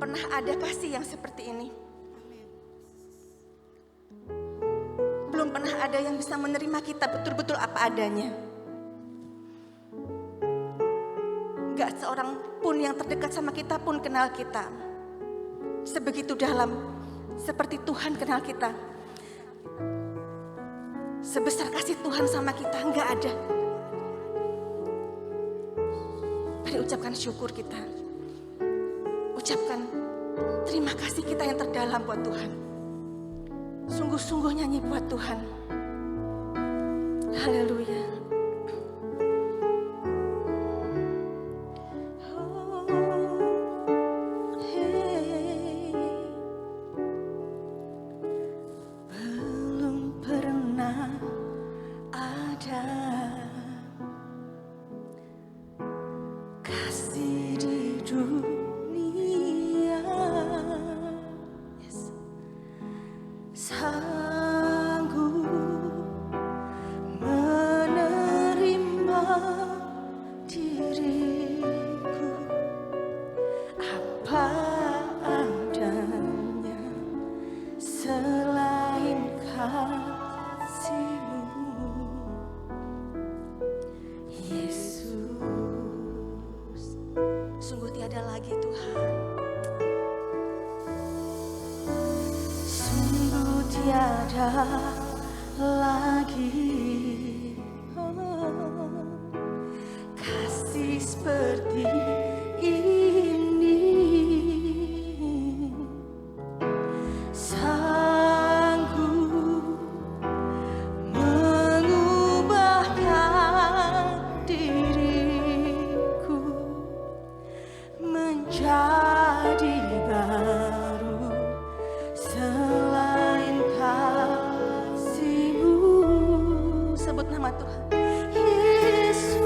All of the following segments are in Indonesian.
pernah ada kasih yang seperti ini. Belum pernah ada yang bisa menerima kita betul-betul apa adanya. Gak seorang pun yang terdekat sama kita pun kenal kita sebegitu dalam seperti Tuhan kenal kita. Sebesar kasih Tuhan sama kita gak ada. Mari ucapkan syukur kita. Ucapkan terima kasih kita yang terdalam buat Tuhan. Sungguh-sungguh nyanyi buat Tuhan. Haleluya. Belum pernah ada kasih di dunia sanggup menerima diriku apa adanya selain kasih-Mu, Yesus. Sungguh tiada lagi Tuhan. Sungguh tiada lagi kasih seperti ini, sanggup mengubahkan diriku menjadi baru selain kasih-Mu. Sebut nama Tuhan. Yesus.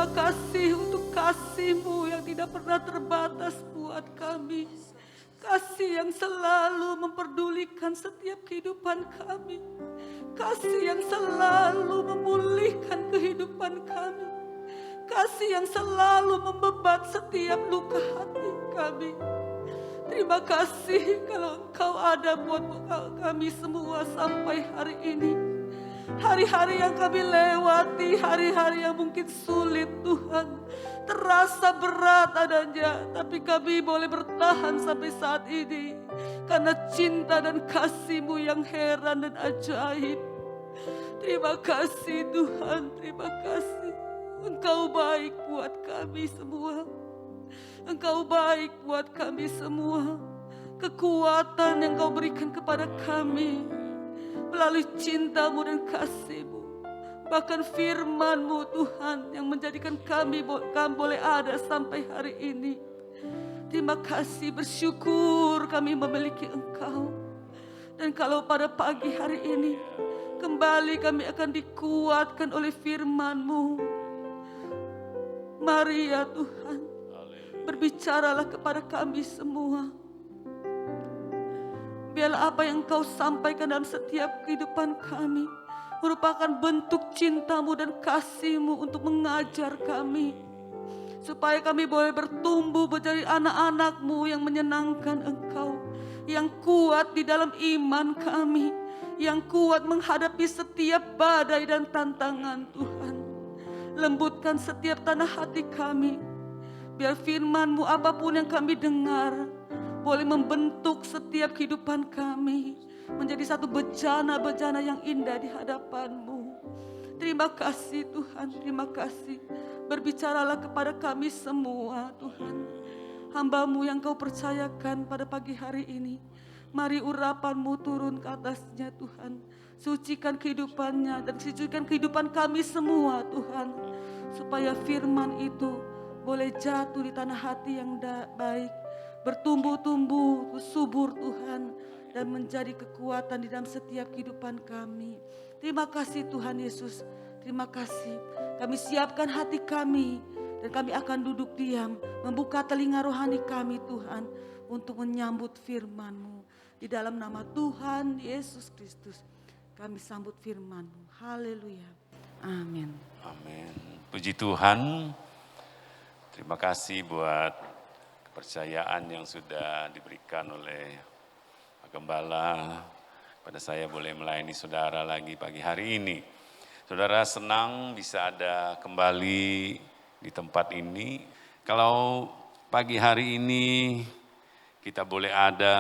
Terima kasih untuk kasih-Mu yang tidak pernah terbatas buat kami. Kasih yang selalu memperdulikan setiap kehidupan kami. Kasih yang selalu memulihkan kehidupan kami. Kasih yang selalu membebat setiap luka hati kami. Terima kasih kalau Engkau ada buat kami semua sampai hari ini. Hari-hari yang kami lewati, hari-hari yang mungkin sulit Tuhan. Terasa berat adanya, tapi kami boleh bertahan sampai saat ini. Karena cinta dan kasih-Mu yang heran dan ajaib. Terima kasih Tuhan, terima kasih. Engkau baik buat kami semua. Engkau baik buat kami semua. Kekuatan yang Kau berikan kepada kami melalui cinta-Mu dan kasih-Mu. Bahkan firman-Mu Tuhan yang menjadikan kami boleh ada sampai hari ini. Terima kasih, bersyukur kami memiliki Engkau. Dan kalau pada pagi hari ini kembali kami akan dikuatkan oleh firman-Mu. Mari ya Tuhan, berbicaralah kepada kami semua. Biarlah apa yang Kau sampaikan dalam setiap kehidupan kami merupakan bentuk cinta-Mu dan kasih-Mu untuk mengajar kami. Supaya kami boleh bertumbuh menjadi anak-anak-Mu yang menyenangkan Engkau. Yang kuat di dalam iman kami. Yang kuat menghadapi setiap badai dan tantangan Tuhan. Lembutkan setiap tanah hati kami. Biar firman-Mu apapun yang kami dengar boleh membentuk setiap kehidupan kami menjadi satu bejana-bejana yang indah di hadapan-Mu. Terima kasih Tuhan, terima kasih. Berbicaralah kepada kami semua Tuhan. Hamba-Mu yang Kau percayakan pada pagi hari ini. Mari urapan-Mu turun ke atasnya Tuhan. Sucikan kehidupannya dan sucikan kehidupan kami semua Tuhan. Supaya firman itu boleh jatuh di tanah hati yang baik. Bertumbuh-tumbuh, subur Tuhan. Dan menjadi kekuatan di dalam setiap kehidupan kami. Terima kasih Tuhan Yesus. Terima kasih. Kami siapkan hati kami. Dan kami akan duduk diam. Membuka telinga rohani kami Tuhan. Untuk menyambut firman-Mu. Di dalam nama Tuhan Yesus Kristus. Kami sambut firman-Mu. Haleluya. Amin. Amin. Puji Tuhan. Terima kasih buat kepercayaan yang sudah diberikan oleh Pak Gembala. Pada saya boleh melayani saudara lagi pagi hari ini. Saudara senang bisa ada kembali di tempat ini. Kalau pagi hari ini kita boleh ada,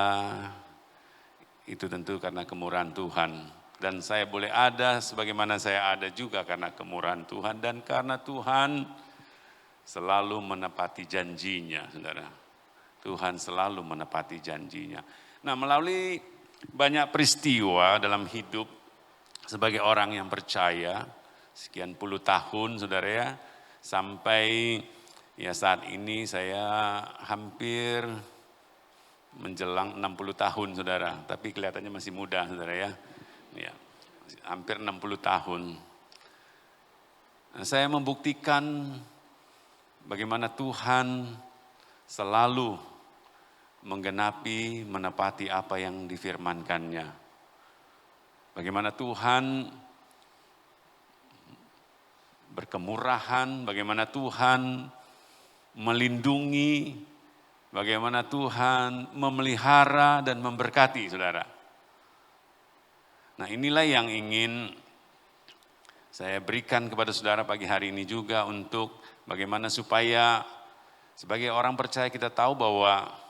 itu tentu karena kemurahan Tuhan. Dan saya boleh ada sebagaimana saya ada juga karena kemurahan Tuhan. Dan karena Tuhan selalu menepati janjinya, saudara. Tuhan selalu menepati janjinya. Nah, melalui banyak peristiwa dalam hidup sebagai orang yang percaya, sekian puluh tahun, saudara ya, sampai ya saat ini saya hampir menjelang 60 tahun, saudara. Tapi kelihatannya masih muda, saudara ya. Ya, hampir 60 tahun. Nah, saya membuktikan bagaimana Tuhan selalu menggenapi, menepati apa yang difirmankannya. Bagaimana Tuhan berkemurahan, bagaimana Tuhan melindungi, bagaimana Tuhan memelihara dan memberkati, saudara. Nah, inilah yang ingin saya berikan kepada saudara pagi hari ini juga untuk bagaimana supaya sebagai orang percaya kita tahu bahwa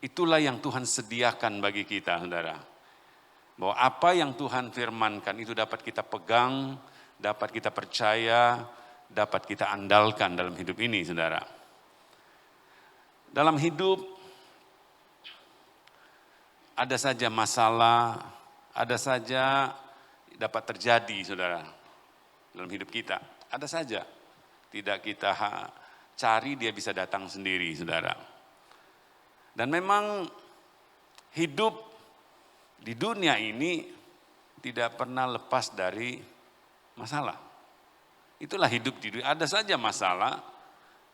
itulah yang Tuhan sediakan bagi kita, saudara. Bahwa apa yang Tuhan firmankan itu dapat kita pegang, dapat kita percaya, dapat kita andalkan dalam hidup ini, saudara. Dalam hidup ada saja masalah, ada saja dapat terjadi, saudara, dalam hidup kita. Ada saja. Tidak kita cari, dia bisa datang sendiri, saudara. Dan memang hidup di dunia ini tidak pernah lepas dari masalah. Itulah hidup di dunia. Ada saja masalah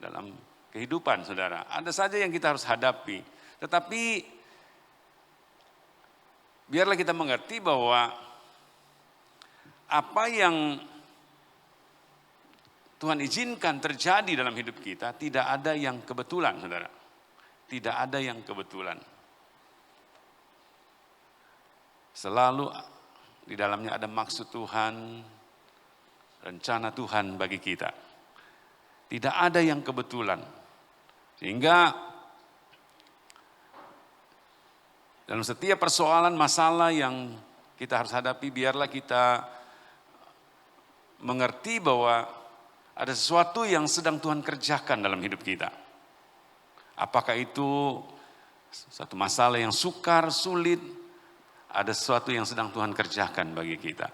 dalam kehidupan, saudara. Ada saja yang kita harus hadapi. Tetapi biarlah kita mengerti bahwa apa yang Tuhan izinkan terjadi dalam hidup kita, tidak ada yang kebetulan, saudara. Tidak ada yang kebetulan. Selalu di dalamnya ada maksud Tuhan, rencana Tuhan bagi kita. Tidak ada yang kebetulan. Sehingga dalam setiap persoalan, masalah yang kita harus hadapi, biarlah kita mengerti bahwa ada sesuatu yang sedang Tuhan kerjakan dalam hidup kita. Apakah itu satu masalah yang sukar, sulit, ada sesuatu yang sedang Tuhan kerjakan bagi kita.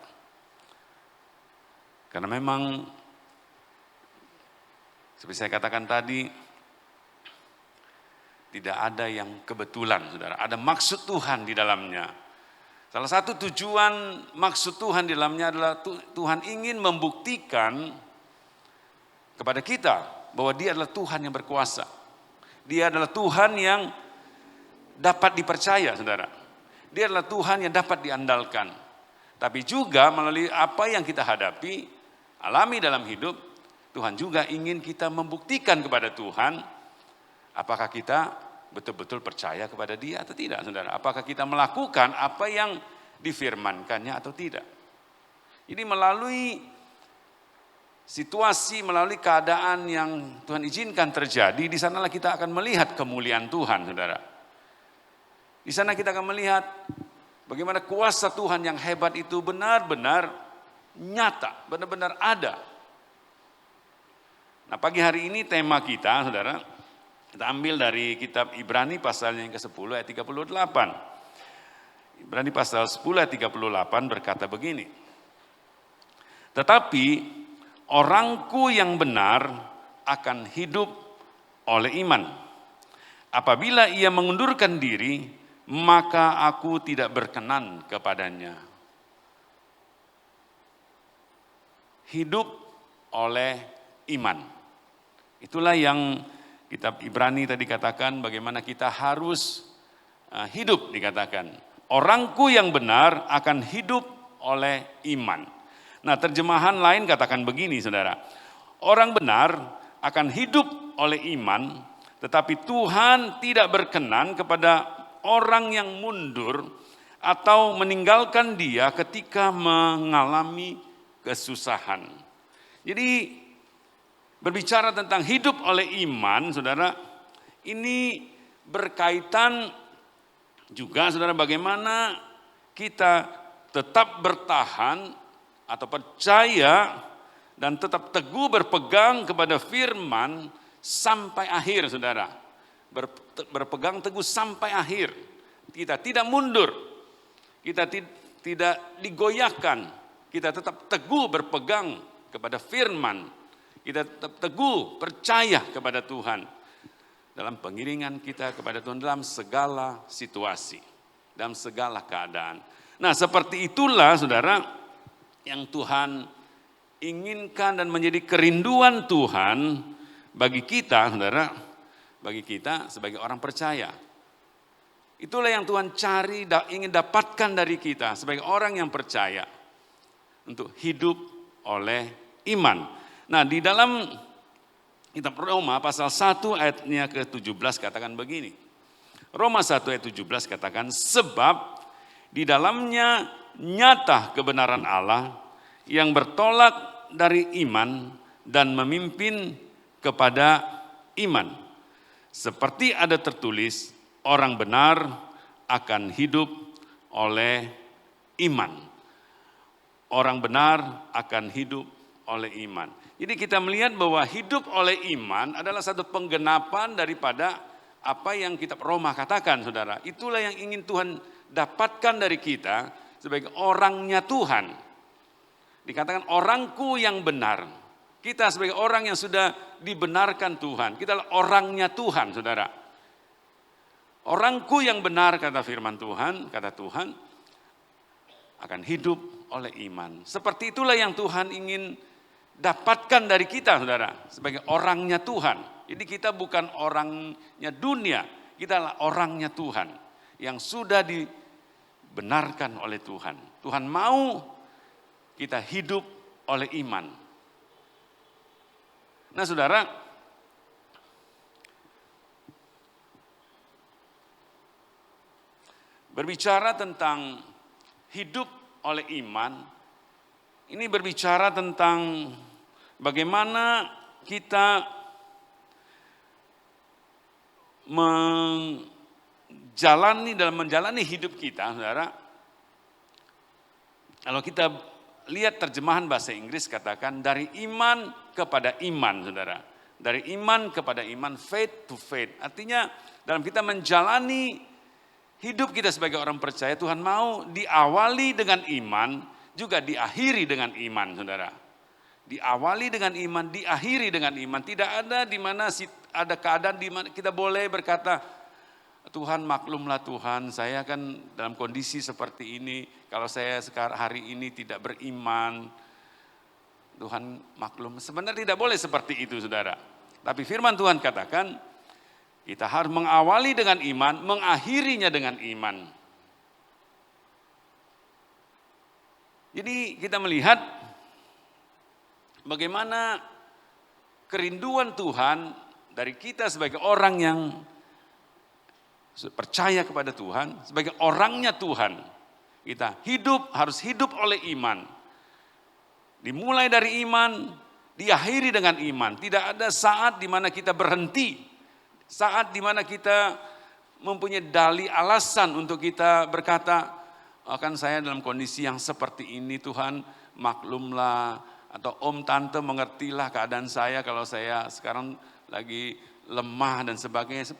Karena memang seperti saya katakan tadi, tidak ada yang kebetulan, saudara. Ada maksud Tuhan di dalamnya. Salah satu tujuan maksud Tuhan di dalamnya adalah Tuhan ingin membuktikan kepada kita bahwa Dia adalah Tuhan yang berkuasa. Dia adalah Tuhan yang dapat dipercaya, saudara. Dia adalah Tuhan yang dapat diandalkan. Tapi juga melalui apa yang kita hadapi, alami dalam hidup, Tuhan juga ingin kita membuktikan kepada Tuhan, apakah kita betul-betul percaya kepada Dia atau tidak, saudara. Apakah kita melakukan apa yang difirmankannya atau tidak. Ini melalui situasi, melalui keadaan yang Tuhan izinkan terjadi, di sanalah kita akan melihat kemuliaan Tuhan, saudara. Di sana kita akan melihat bagaimana kuasa Tuhan yang hebat itu benar-benar nyata, benar-benar ada. Nah, pagi hari ini tema kita, saudara, kita ambil dari kitab Ibrani pasal yang ke-10 ayat 38. Ibrani pasal 10 ayat 38 berkata begini. Tetapi orangku yang benar akan hidup oleh iman. Apabila ia mengundurkan diri, maka aku tidak berkenan kepadanya. Hidup oleh iman. Itulah yang kitab Ibrani tadi katakan, bagaimana kita harus hidup, dikatakan. Orangku yang benar akan hidup oleh iman. Nah, terjemahan lain katakan begini, saudara. Orang benar akan hidup oleh iman, tetapi Tuhan tidak berkenan kepada orang yang mundur atau meninggalkan dia ketika mengalami kesusahan. Jadi berbicara tentang hidup oleh iman, saudara, ini berkaitan juga, saudara, bagaimana kita tetap bertahan atau percaya dan tetap teguh berpegang kepada firman sampai akhir, saudara. Berpegang teguh sampai akhir. Kita tidak mundur. Kita tidak digoyahkan. Kita tetap teguh berpegang kepada firman. Kita tetap teguh percaya kepada Tuhan. Dalam pengiringan kita kepada Tuhan dalam segala situasi. Dalam segala keadaan. Nah, seperti itulah, saudara, yang Tuhan inginkan dan menjadi kerinduan Tuhan bagi kita, saudara, bagi kita sebagai orang percaya. Itulah yang Tuhan cari, ingin dapatkan dari kita sebagai orang yang percaya, untuk hidup oleh iman. Nah, di dalam kitab Roma pasal 1 ayatnya ke-17 katakan begini. Roma 1 ayat 17 katakan, sebab di dalamnya nyata kebenaran Allah yang bertolak dari iman dan memimpin kepada iman. Seperti ada tertulis, orang benar akan hidup oleh iman. Orang benar akan hidup oleh iman. Jadi kita melihat bahwa hidup oleh iman adalah satu penggenapan daripada apa yang kitab Roma katakan, saudara. Itulah yang ingin Tuhan dapatkan dari kita sebagai orangnya Tuhan. Dikatakan orangku yang benar. Kita sebagai orang yang sudah dibenarkan Tuhan. Kita adalah orangnya Tuhan, saudara. Orangku yang benar, kata firman Tuhan, kata Tuhan, akan hidup oleh iman. Seperti itulah yang Tuhan ingin dapatkan dari kita, saudara, sebagai orangnya Tuhan. Jadi kita bukan orangnya dunia, kita adalah orangnya Tuhan yang sudah dibenarkan oleh Tuhan. Tuhan mau kita hidup oleh iman. Nah, saudara, berbicara tentang hidup oleh iman, ini berbicara tentang bagaimana kita menjalani hidup kita, saudara. Kalau kita lihat terjemahan bahasa Inggris katakan dari iman kepada iman, saudara. Dari iman kepada iman, faith to faith. Artinya dalam kita menjalani hidup kita sebagai orang percaya, Tuhan mau diawali dengan iman, juga diakhiri dengan iman, saudara. Diawali dengan iman, diakhiri dengan iman. Tidak ada di mana ada keadaan di mana kita boleh berkata, Tuhan maklumlah Tuhan, saya kan dalam kondisi seperti ini. Kalau saya sekarang hari ini tidak beriman, Tuhan maklum. Sebenarnya tidak boleh seperti itu, saudara. Tapi firman Tuhan katakan, kita harus mengawali dengan iman, mengakhirinya dengan iman. Jadi kita melihat bagaimana kerinduan Tuhan dari kita sebagai orang yang percaya kepada Tuhan, sebagai orangnya Tuhan. Kita harus hidup oleh iman. Dimulai dari iman, diakhiri dengan iman. Tidak ada saat di mana kita berhenti. Saat di mana kita mempunyai dalih alasan untuk kita berkata, kan saya dalam kondisi yang seperti ini, Tuhan maklumlah, atau om tante mengertilah keadaan saya kalau saya sekarang lagi lemah dan sebagainya.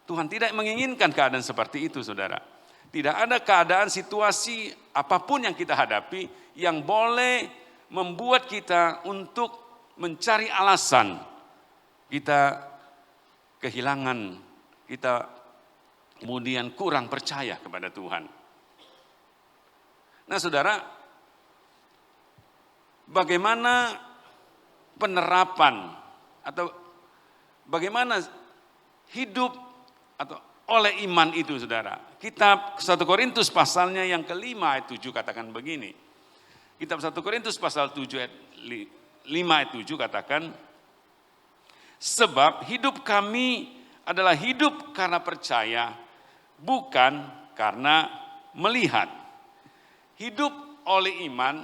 Tuhan tidak menginginkan keadaan seperti itu, saudara. Tidak ada keadaan situasi apapun yang kita hadapi yang boleh membuat kita untuk mencari alasan kita kehilangan, kita kemudian kurang percaya kepada Tuhan. Nah, saudara, bagaimana penerapan atau bagaimana hidup atau oleh iman itu, saudara. Kitab 1 Korintus pasalnya yang kelima ayat 7 katakan begini. Kitab 1 Korintus pasal 7 ayat 5 ayat 7 katakan, sebab hidup kami adalah hidup karena percaya, bukan karena melihat. Hidup oleh iman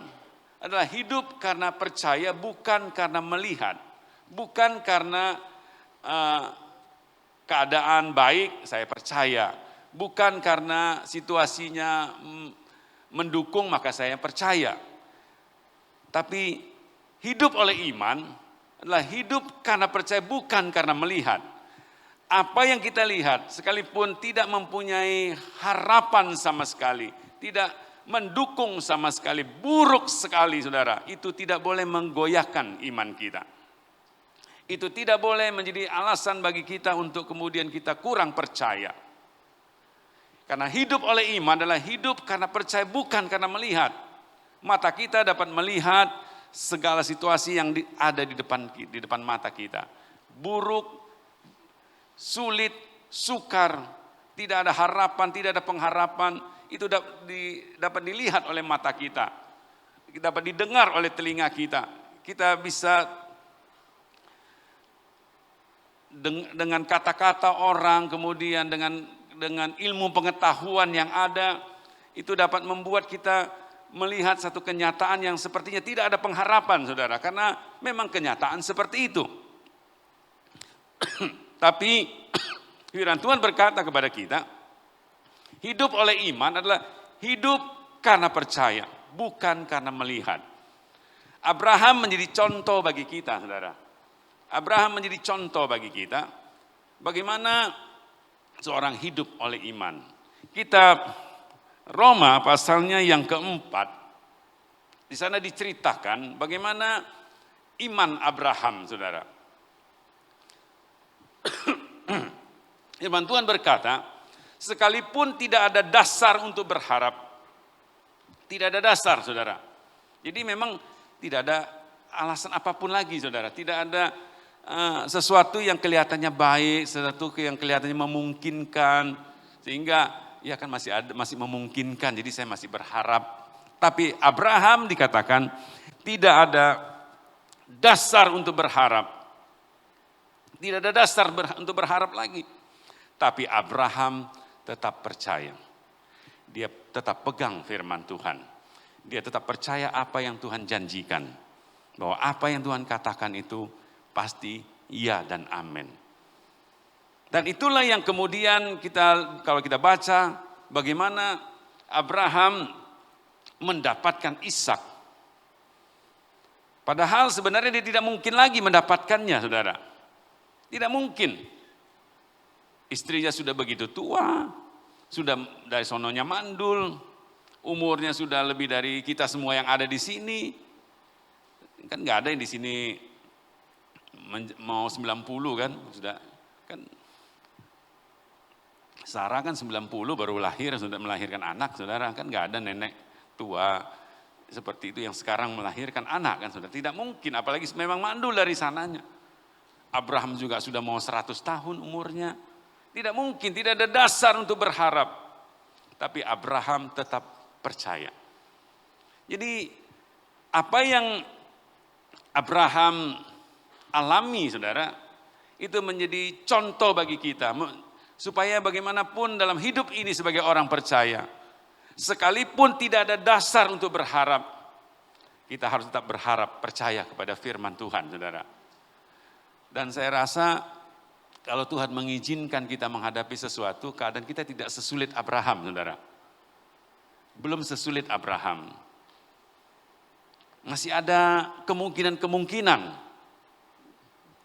adalah hidup karena percaya, bukan karena melihat. Bukan karena keadaan baik, saya percaya. Bukan karena situasinya mendukung, maka saya percaya. Tapi hidup oleh iman adalah hidup karena percaya, bukan karena melihat. Apa yang kita lihat, sekalipun tidak mempunyai harapan sama sekali, tidak mendukung sama sekali, buruk sekali, saudara, itu tidak boleh menggoyahkan iman kita. Itu tidak boleh menjadi alasan bagi kita untuk kemudian kita kurang percaya. Karena hidup oleh iman adalah hidup karena percaya, bukan karena melihat. Mata kita dapat melihat segala situasi yang ada di depan mata kita. Buruk, sulit, sukar, tidak ada harapan, tidak ada pengharapan. Itu dapat dilihat oleh mata kita. Dapat didengar oleh telinga kita. Kita bisa dengan kata-kata orang, kemudian dengan ilmu pengetahuan yang ada, itu dapat membuat kita melihat satu kenyataan yang sepertinya tidak ada pengharapan, saudara, karena memang kenyataan seperti itu. Tapi firman Tuhan berkata kepada kita, hidup oleh iman adalah hidup karena percaya, bukan karena melihat. Abraham menjadi contoh bagi kita, saudara. Abraham menjadi contoh bagi kita bagaimana seorang hidup oleh iman. Kitab Roma pasalnya yang keempat, di sana diceritakan bagaimana iman Abraham, saudara. Firman Tuhan berkata, sekalipun tidak ada dasar untuk berharap, tidak ada dasar, saudara. Jadi memang tidak ada alasan apapun lagi saudara. Tidak ada sesuatu yang kelihatannya baik, sesuatu yang kelihatannya memungkinkan. Sehingga ya kan masih memungkinkan, jadi saya masih berharap. Tapi Abraham dikatakan tidak ada dasar untuk berharap. Tidak ada dasar untuk berharap lagi. Tapi Abraham tetap percaya. Dia tetap pegang firman Tuhan. Dia tetap percaya apa yang Tuhan janjikan. Bahwa apa yang Tuhan katakan itu pasti iya dan amin. Dan itulah yang kemudian kalau kita baca bagaimana Abraham mendapatkan Ishak. Padahal sebenarnya dia tidak mungkin lagi mendapatkannya, saudara. Tidak mungkin. Istrinya sudah begitu tua, sudah dari sononya mandul, umurnya sudah lebih dari kita semua yang ada di sini. Kan nggak ada yang di sini mau 90 kan, sudah kan. Sarah kan 90 baru lahir, sudah melahirkan anak, saudara. Kan nggak ada nenek tua seperti itu yang sekarang melahirkan anak kan, saudara. Tidak mungkin, apalagi memang mandul dari sananya. Abraham juga sudah mau 100 tahun umurnya. Tidak mungkin, tidak ada dasar untuk berharap. Tapi Abraham tetap percaya. Jadi apa yang Abraham alami, saudara, itu menjadi contoh bagi kita. Supaya bagaimanapun dalam hidup ini sebagai orang percaya, sekalipun tidak ada dasar untuk berharap, kita harus tetap berharap, percaya kepada firman Tuhan, saudara. Dan saya rasa kalau Tuhan mengizinkan kita menghadapi sesuatu, keadaan kita tidak sesulit Abraham, saudara. Belum sesulit Abraham. Masih ada kemungkinan-kemungkinan.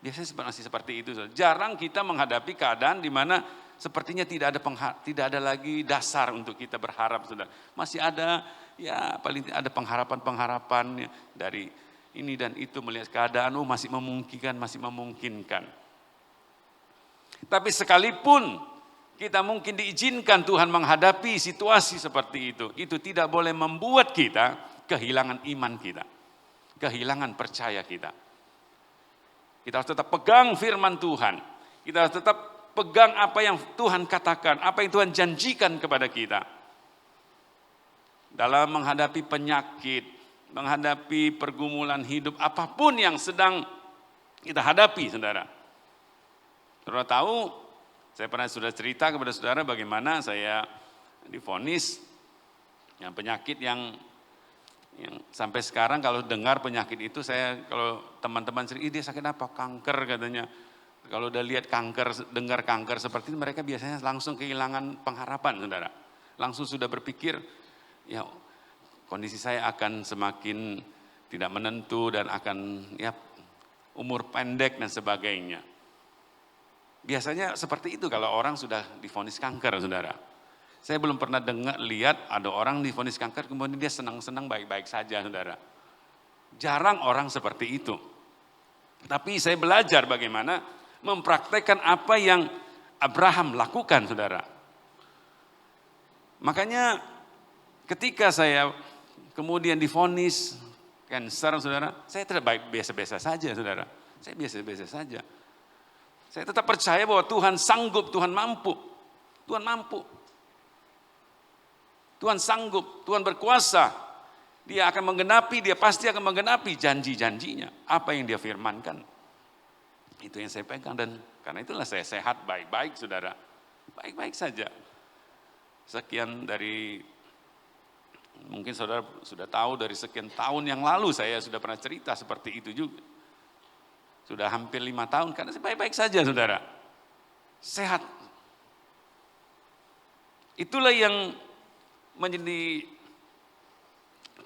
Biasanya masih seperti itu. Saudara. Jarang kita menghadapi keadaan di mana sepertinya tidak ada lagi dasar untuk kita berharap, saudara. Masih ada, ya paling ada pengharapan dari ini dan itu, melihat keadaan, masih memungkinkan. Tapi sekalipun kita mungkin diizinkan Tuhan menghadapi situasi seperti itu tidak boleh membuat kita kehilangan iman kita, kehilangan percaya kita. Kita harus tetap pegang firman Tuhan, kita harus tetap pegang apa yang Tuhan katakan, apa yang Tuhan janjikan kepada kita. Dalam menghadapi penyakit, menghadapi pergumulan hidup, apapun yang sedang kita hadapi, saudara. Saudara tahu, saya sudah cerita kepada saudara bagaimana saya divonis yang penyakit yang sampai sekarang kalau dengar penyakit itu, kalau teman-teman cerita, dia sakit apa? Kanker katanya. Kalau udah lihat kanker, dengar kanker seperti itu, mereka biasanya langsung kehilangan pengharapan, saudara. Langsung sudah berpikir, ya kondisi saya akan semakin tidak menentu dan akan umur pendek dan sebagainya. Biasanya seperti itu kalau orang sudah divonis kanker, saudara. Saya belum pernah lihat ada orang divonis kanker kemudian dia senang-senang baik-baik saja, saudara. Jarang orang seperti itu. Tapi saya belajar bagaimana mempraktekkan apa yang Abraham lakukan, saudara. Makanya ketika saya kemudian divonis kanker, saudara, saya tidak biasa-biasa saja, saudara. Saya biasa-biasa saja. Saya tetap percaya bahwa Tuhan sanggup, Tuhan mampu. Tuhan mampu. Tuhan sanggup, Tuhan berkuasa. Dia akan menggenapi, dia pasti akan menggenapi janji-janjinya. Apa yang dia firmankan. Itu yang saya pegang, dan karena itulah saya sehat baik-baik, saudara. Baik-baik saja. Sekian dari, mungkin saudara sudah tahu dari sekian tahun yang lalu saya sudah pernah cerita seperti itu juga. Sudah hampir 5 tahun, karena saya baik-baik saja, saudara. Sehat. Itulah yang menjadi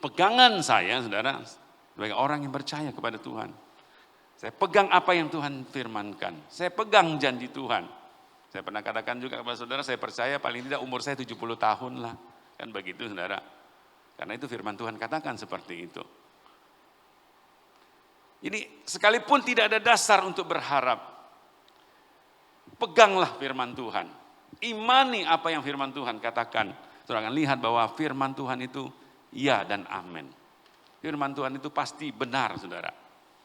pegangan saya, saudara, sebagai orang yang percaya kepada Tuhan. Saya pegang apa yang Tuhan firmankan. Saya pegang janji Tuhan. Saya pernah katakan juga kepada saudara, saya percaya paling tidak umur saya 70 tahun lah. Kan begitu, saudara. Karena itu firman Tuhan katakan seperti itu. Jadi sekalipun tidak ada dasar untuk berharap, peganglah firman Tuhan. Imani apa yang firman Tuhan katakan. Saudara akan lihat bahwa firman Tuhan itu ya dan amin. Firman Tuhan itu pasti benar, saudara.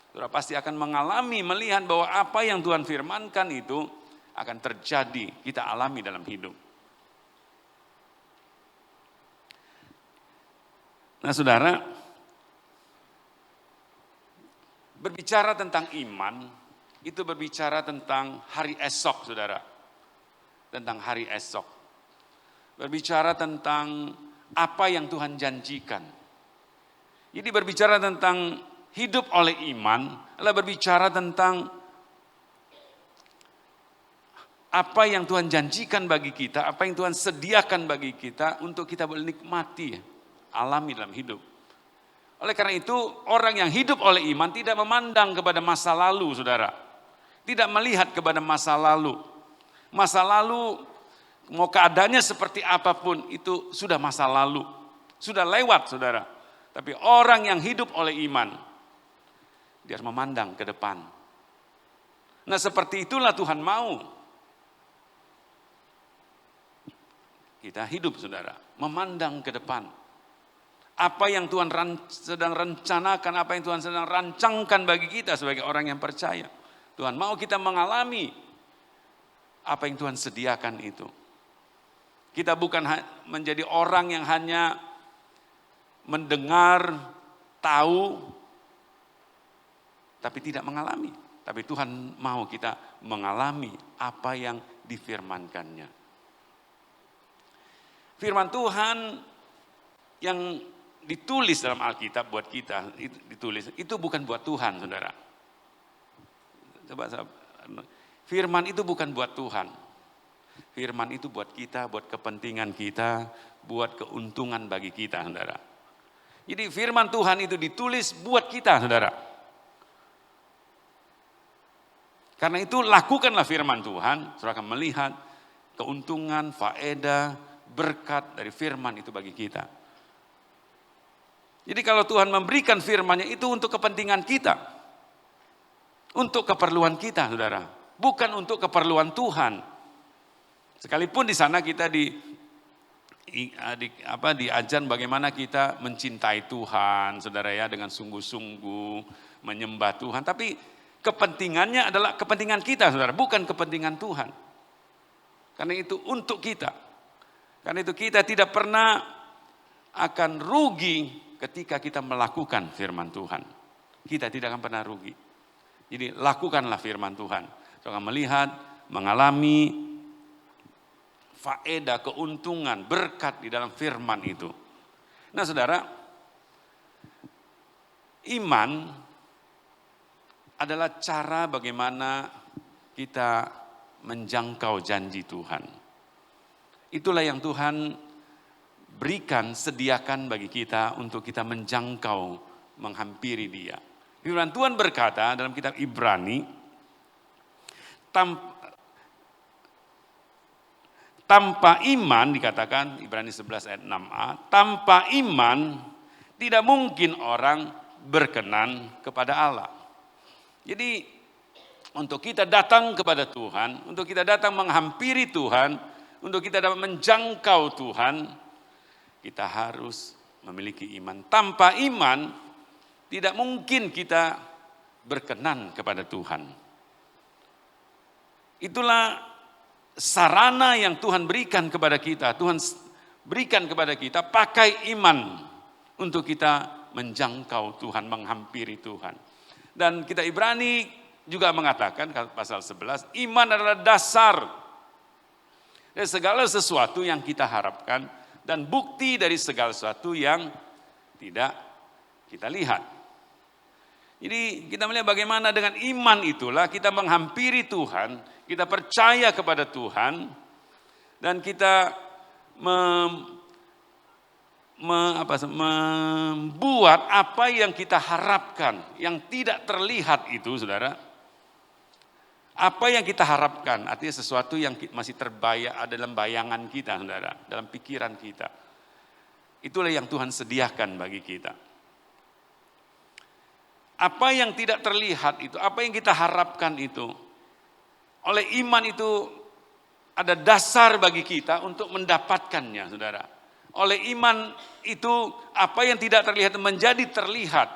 Saudara pasti akan mengalami, melihat bahwa apa yang Tuhan firmankan itu akan terjadi, kita alami dalam hidup. Nah saudara, berbicara tentang iman, itu berbicara tentang hari esok saudara. Tentang hari esok. Berbicara tentang apa yang Tuhan janjikan. Jadi berbicara tentang hidup oleh iman, adalah berbicara tentang apa yang Tuhan janjikan bagi kita, apa yang Tuhan sediakan bagi kita untuk kita boleh nikmati, alami dalam hidup. Oleh karena itu, orang yang hidup oleh iman tidak memandang kepada masa lalu, saudara. Tidak melihat kepada masa lalu. Masa lalu, mau keadaannya seperti apapun, itu sudah masa lalu. Sudah lewat, saudara. Tapi orang yang hidup oleh iman, dia harus memandang ke depan. Nah seperti itulah Tuhan mau. Kita hidup saudara, memandang ke depan. Apa yang Tuhan sedang rencanakan, apa yang Tuhan sedang rancangkan bagi kita sebagai orang yang percaya. Tuhan mau kita mengalami apa yang Tuhan sediakan itu. Kita bukan menjadi orang yang hanya mendengar, tahu, tapi tidak mengalami. Tapi Tuhan mau kita mengalami apa yang difirmankannya. Firman Tuhan yang ditulis dalam Alkitab buat kita, itu bukan buat Tuhan, saudara. Coba, firman itu bukan buat Tuhan. Firman itu buat kita, buat kepentingan kita, buat keuntungan bagi kita, saudara. Jadi firman Tuhan itu ditulis buat kita, saudara. Karena itu lakukanlah firman Tuhan, saudara akan melihat keuntungan, faedah, berkat dari firman itu bagi kita. Jadi kalau Tuhan memberikan firman-Nya itu untuk kepentingan kita. Untuk keperluan kita, saudara. Bukan untuk keperluan Tuhan. Sekalipun di sana kita diajar bagaimana kita mencintai Tuhan, saudara ya, dengan sungguh-sungguh menyembah Tuhan. Tapi kepentingannya adalah kepentingan kita, saudara, bukan kepentingan Tuhan. Karena itu untuk kita. Karena itu kita tidak pernah akan rugi ketika kita melakukan firman Tuhan. Kita tidak akan pernah rugi. Jadi lakukanlah firman Tuhan. Jangan melihat, mengalami faedah, keuntungan, berkat di dalam firman itu. Nah saudara, iman adalah cara bagaimana kita menjangkau janji Tuhan. Itulah yang Tuhan berikan, sediakan bagi kita untuk kita menjangkau, menghampiri Dia. Firman Tuhan berkata dalam kitab Ibrani, tanpa iman dikatakan, Ibrani 11 ayat 6a, tanpa iman tidak mungkin orang berkenan kepada Allah. Jadi untuk kita datang kepada Tuhan, untuk kita datang menghampiri Tuhan, untuk kita dapat menjangkau Tuhan, kita harus memiliki iman. Tanpa iman, tidak mungkin kita berkenan kepada Tuhan. Itulah sarana yang Tuhan berikan kepada kita. Tuhan berikan kepada kita, pakai iman untuk kita menjangkau Tuhan, menghampiri Tuhan. Dan kitab Ibrani juga mengatakan, pasal 11, iman adalah dasar dari segala sesuatu yang kita harapkan dan bukti dari segala sesuatu yang tidak kita lihat. Jadi kita melihat bagaimana dengan iman itulah kita menghampiri Tuhan, kita percaya kepada Tuhan, dan kita membuat apa yang kita harapkan, yang tidak terlihat itu, saudara. Apa yang kita harapkan, artinya sesuatu yang masih terbayang dalam bayangan kita, saudara, dalam pikiran kita. Itulah yang Tuhan sediakan bagi kita. Apa yang tidak terlihat itu, apa yang kita harapkan itu, oleh iman itu ada dasar bagi kita untuk mendapatkannya, saudara. Oleh iman itu, apa yang tidak terlihat menjadi terlihat.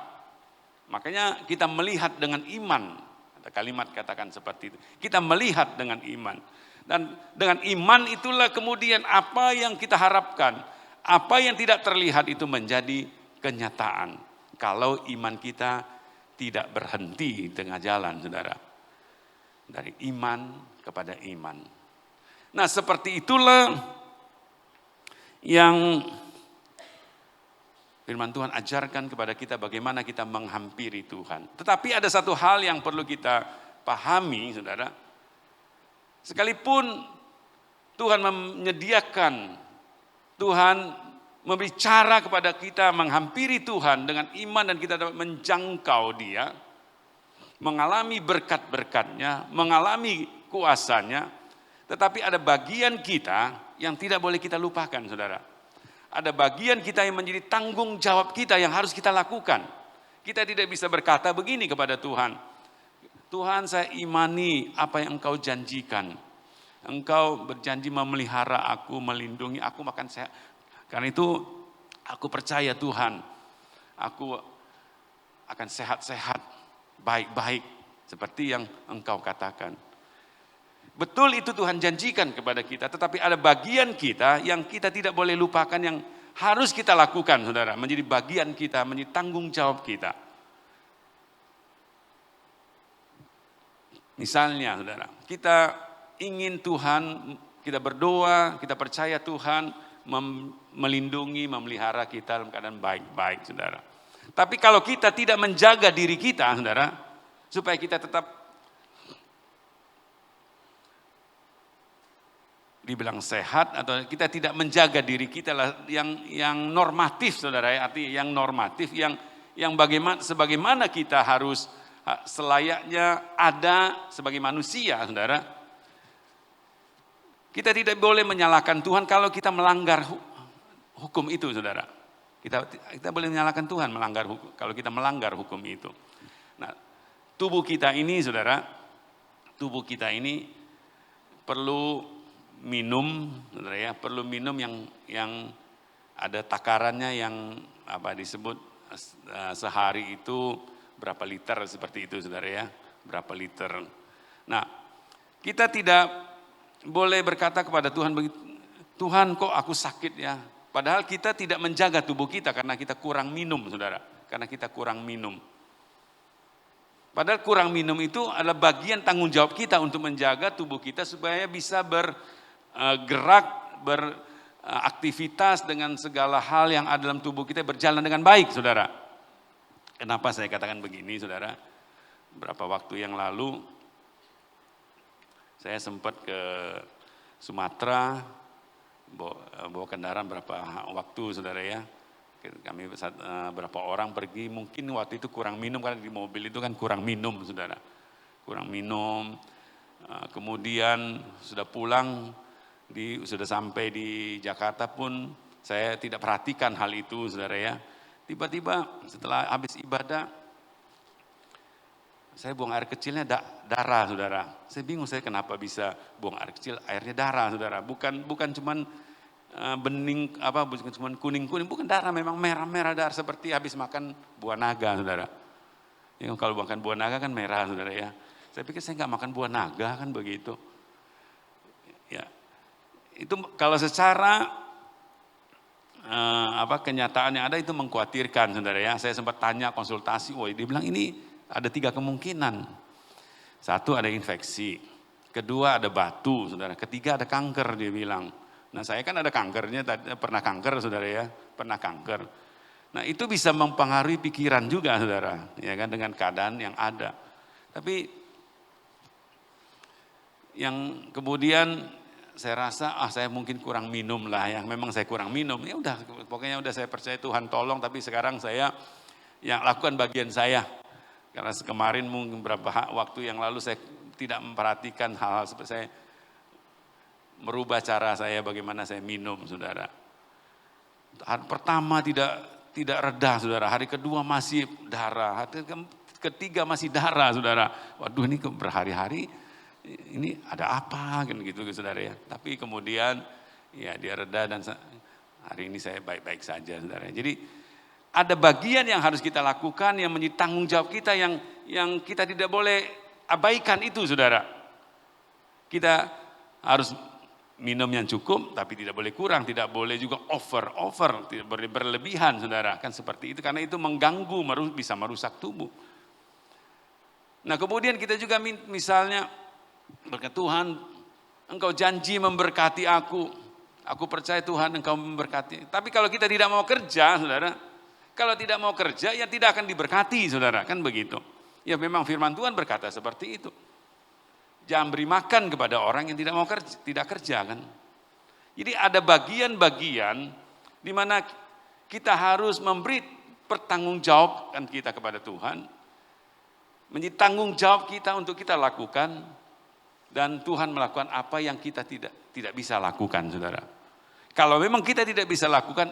Makanya kita melihat dengan iman. Ada kalimat katakan seperti itu. Kita melihat dengan iman. Dan dengan iman itulah kemudian apa yang kita harapkan. Apa yang tidak terlihat itu menjadi kenyataan. Kalau iman kita tidak berhenti di tengah jalan, saudara. Dari iman kepada iman. Nah, seperti itulah yang firman Tuhan ajarkan kepada kita bagaimana kita menghampiri Tuhan. Tetapi ada satu hal yang perlu kita pahami, saudara. Sekalipun Tuhan menyediakan, Tuhan memberi cara kepada kita menghampiri Tuhan dengan iman dan kita dapat menjangkau Dia, mengalami berkat-berkatnya, mengalami kuasanya, tetapi ada bagian kita yang tidak boleh kita lupakan, saudara. Ada bagian kita yang menjadi tanggung jawab kita yang harus kita lakukan. Kita tidak bisa berkata begini kepada Tuhan, Tuhan, saya imani apa yang Engkau janjikan. Engkau berjanji memelihara aku, melindungi aku, makan sehat. Karena itu aku percaya Tuhan, aku akan sehat-sehat, baik-baik, seperti yang Engkau katakan. Betul itu Tuhan janjikan kepada kita, tetapi ada bagian kita yang kita tidak boleh lupakan, yang harus kita lakukan, saudara. Menjadi bagian kita, menjadi tanggung jawab kita. Misalnya, saudara, kita ingin Tuhan, kita berdoa, kita percaya Tuhan melindungi, memelihara kita dalam keadaan baik-baik, saudara. Tapi kalau kita tidak menjaga diri kita, saudara, supaya kita tetap dibilang sehat, atau kita tidak menjaga diri kita lah yang normatif, saudara, artinya yang normatif, yang sebagaimana kita harus selayaknya ada sebagai manusia, saudara. Kita tidak boleh menyalahkan Tuhan kalau kita melanggar hukum itu, saudara. Kita boleh menyalahkan Tuhan melanggar hukum kalau kita melanggar hukum itu. Nah, tubuh kita ini, saudara, tubuh kita ini perlu minum, saudara ya, perlu minum yang ada takarannya, yang disebut sehari itu berapa liter, seperti itu, saudara ya, berapa liter. Nah, kita tidak boleh berkata kepada Tuhan, Tuhan kok aku sakit ya, padahal kita tidak menjaga tubuh kita karena kita kurang minum, saudara, karena kita kurang minum. Padahal kurang minum itu adalah bagian tanggung jawab kita untuk menjaga tubuh kita supaya bisa bergerak, beraktivitas dengan segala hal yang ada dalam tubuh kita berjalan dengan baik, saudara. Kenapa saya katakan begini, saudara? Beberapa waktu yang lalu saya sempat ke Sumatera, bawa kendaraan berapa waktu, saudara ya. Kami berapa orang pergi, mungkin waktu itu kurang minum, karena di mobil itu kan kurang minum, saudara. Kurang minum, kemudian sudah pulang, sudah sampai di Jakarta pun saya tidak perhatikan hal itu, saudara ya. Tiba-tiba setelah habis ibadah, saya buang air kecilnya darah, saudara. Saya bingung, saya kenapa bisa buang air kecil, airnya darah, saudara. Bukan cuman bening, bukan cuman kuning-kuning, bukan darah, memang merah-merah darah seperti habis makan buah naga, saudara. Ya, kalau makan buah naga kan merah, saudara ya. Saya pikir saya nggak makan buah naga kan begitu. Ya, itu kalau secara kenyataan yang ada itu mengkhawatirkan, saudara ya. Saya sempat tanya konsultasi, dia bilang ini ada 3 kemungkinan. 1 ada infeksi, kedua ada batu, saudara, ketiga ada kanker, dia bilang. Nah, saya kan ada kankernya, pernah kanker, saudara ya, pernah kanker. Nah, itu bisa mempengaruhi pikiran juga, saudara, ya kan, dengan keadaan yang ada. Tapi yang kemudian saya rasa, saya mungkin kurang minum lah ya, memang saya kurang minum. Ya udah, pokoknya udah saya percaya Tuhan tolong, tapi sekarang saya yang lakukan bagian saya. Karena kemarin mungkin beberapa waktu yang lalu saya tidak memperhatikan hal-hal seperti saya merubah cara saya bagaimana saya minum, saudara. Hari pertama tidak reda, saudara. Hari kedua masih darah. Hari ketiga masih darah, saudara. Waduh, ini berhari-hari ini ada apa kan gitu, saudara ya. Tapi kemudian ya dia reda dan hari ini saya baik-baik saja, saudara. Jadi ada bagian yang harus kita lakukan yang menjadi tanggung jawab kita yang kita tidak boleh abaikan itu, saudara. Kita harus minum yang cukup, tapi tidak boleh kurang, tidak boleh juga over, tidak boleh berlebihan, saudara. Kan seperti itu, karena itu mengganggu, bisa merusak tubuh. Nah kemudian kita juga misalnya berkata, Tuhan Engkau janji memberkati aku percaya Tuhan Engkau memberkati. Tapi kalau kita tidak mau kerja, saudara, kalau tidak mau kerja ya tidak akan diberkati, saudara, kan begitu. Ya memang firman Tuhan berkata seperti itu. Jangan beri makan kepada orang yang tidak mau kerja, tidak kerja, kan. Jadi ada bagian-bagian di mana kita harus memberi pertanggungjawaban kita kepada Tuhan. Menjadi tanggung jawab kita untuk kita lakukan, dan Tuhan melakukan apa yang kita tidak bisa lakukan, saudara. Kalau memang kita tidak bisa lakukan,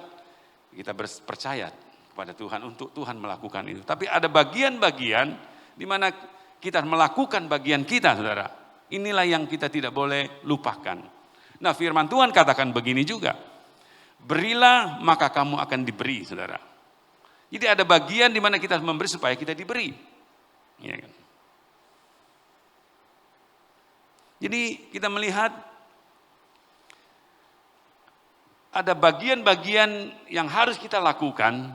kita percaya kepada Tuhan untuk Tuhan melakukan itu. Tapi ada bagian-bagian di mana kita melakukan bagian kita, saudara. Inilah yang kita tidak boleh lupakan. Nah firman Tuhan katakan begini juga, berilah maka kamu akan diberi, saudara. Jadi ada bagian di mana kita memberi supaya kita diberi. Ya kan? Jadi kita melihat ada bagian-bagian yang harus kita lakukan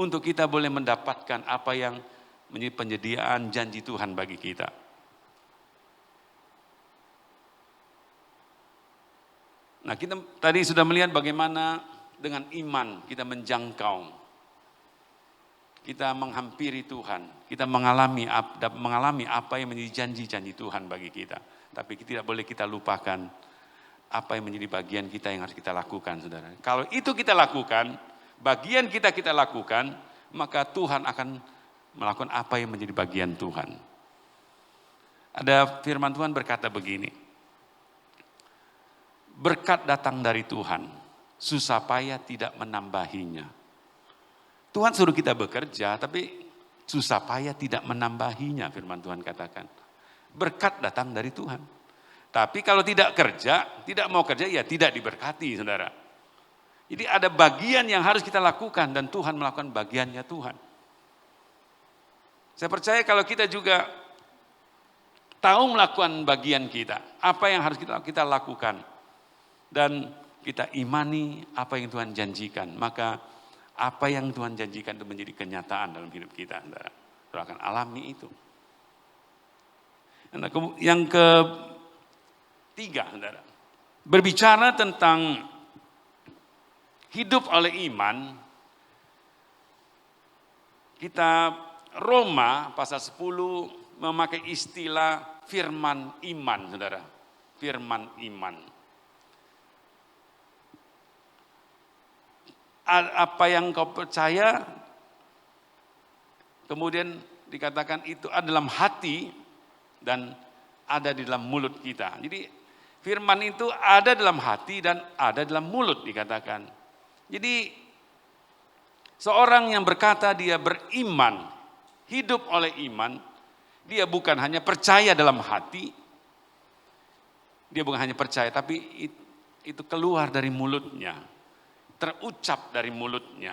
untuk kita boleh mendapatkan apa yang menjadi penyediaan janji Tuhan bagi kita. Nah kita tadi sudah melihat bagaimana dengan iman kita menjangkau, kita menghampiri Tuhan, kita mengalami apa yang menjadi janji-janji Tuhan bagi kita. Tapi tidak boleh kita lupakan apa yang menjadi bagian kita yang harus kita lakukan, saudara. Kalau itu kita lakukan, bagian kita lakukan, maka Tuhan akan melakukan apa yang menjadi bagian Tuhan. Ada firman Tuhan berkata begini, berkat datang dari Tuhan, susah payah tidak menambahinya. Tuhan suruh kita bekerja, tapi susah payah tidak menambahinya, firman Tuhan katakan. Berkat datang dari Tuhan. Tapi kalau tidak kerja, tidak mau kerja, ya tidak diberkati, saudara. Jadi ada bagian yang harus kita lakukan dan Tuhan melakukan bagiannya Tuhan. Saya percaya kalau kita juga tahu melakukan bagian kita, apa yang harus kita lakukan, dan kita imani apa yang Tuhan janjikan, maka apa yang Tuhan janjikan itu menjadi kenyataan dalam hidup kita, saudara. Saudara akan alami itu. Nah, yang ketiga, saudara, berbicara tentang hidup oleh iman, kita Roma pasal 10 memakai istilah firman iman, saudara. Firman iman. Apa yang kau percaya, kemudian dikatakan itu ada dalam hati dan ada di dalam mulut kita. Jadi firman itu ada dalam hati dan ada dalam mulut dikatakan. Jadi seorang yang berkata dia beriman, hidup oleh iman, dia bukan hanya percaya dalam hati, dia bukan hanya percaya, tapi itu keluar dari mulutnya, terucap dari mulutnya.